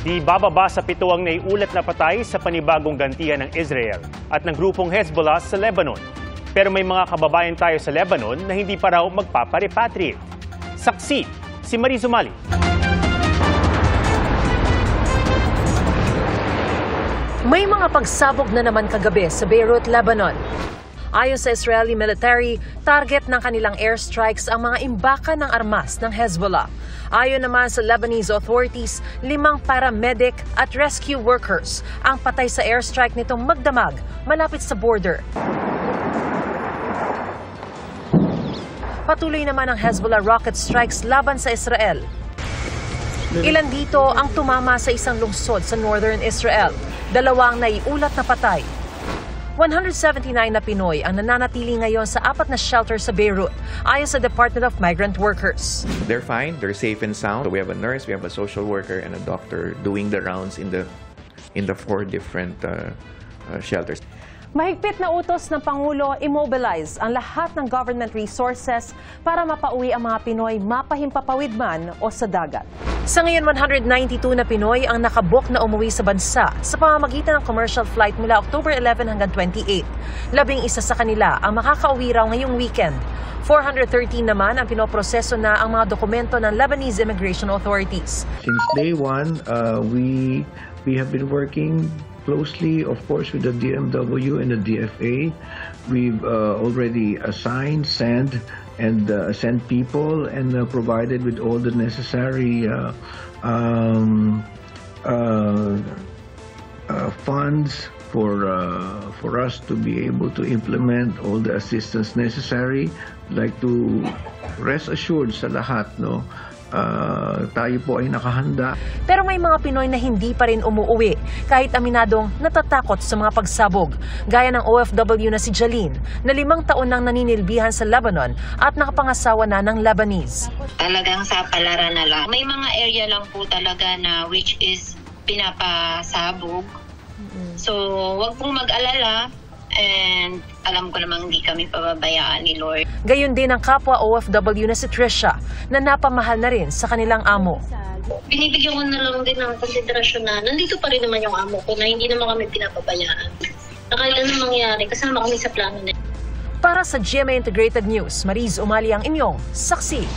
Di bababa sa 7 ang naiulat na patay sa panibagong gantihan ng Israel at ng grupong Hezbollah sa Lebanon. Pero may mga kababayan tayo sa Lebanon na hindi pa raw magpaparepatriate. Saksi, si Mariz Umali. May mga pagsabog na naman kagabi sa Beirut, Lebanon. Ayon sa Israeli military, target ng kanilang airstrikes ang mga imbakan ng armas ng Hezbollah. Ayon naman sa Lebanese authorities, 5 paramedic at rescue workers ang patay sa airstrike nitong magdamag malapit sa border. Patuloy naman ang Hezbollah rocket strikes laban sa Israel. Ilan dito ang tumama sa isang lungsod sa northern Israel. 2 ang naiulat na patay. 179 na Pinoy ang nananatili ngayon sa 4 na shelter sa Beirut, ayon sa Department of Migrant Workers. They're fine, they're safe and sound. We have a nurse, we have a social worker, and a doctor doing the rounds in the 4 different shelters. Mahigpit na utos ng Pangulo, immobilize ang lahat ng government resources para mapauwi ang mga Pinoy mapahimpapawid man o sa dagat. Sa ngayon, 192 na Pinoy ang nakabok na umuwi sa bansa sa pamamagitan ng commercial flight mula October 11 hanggang 28. 11 sa kanila ang makakauwi raw ngayong weekend. 413 naman ang pinoproseso na ang mga dokumento ng Lebanese immigration authorities. Since day one, we have been working closely, of course, with the DMW and the DFA. We've already assigned, sent people and provided with all the necessary funds for us to be able to implement all the assistance necessary. I'd like to rest assured sa lahat, no? Tayo po ay nakahanda. Pero may mga Pinoy na hindi pa rin umuuwi kahit aminadong natatakot sa mga pagsabog. Gaya ng OFW na si Jaline na 5 taon nang naninilbihan sa Lebanon at nakapangasawa na ng Lebanese. Talagang sa palaran na lang. May mga area lang po talaga na which is pinapasabog. So wag pong mag-alala. And alam ko namang hindi kami pababayaan ni Lord. Gayon din ang kapwa OFW na si Trisha na napamahal na rin sa kanilang amo. Binibigyan ko na lang din ng konsiderasyon na nandito pa rin naman yung amo ko na hindi naman kami pinapabayaan. Na kahit anong mangyari, kasama kami sa plano na. Para sa GMA Integrated News, Mariz Umali ang inyong saksi.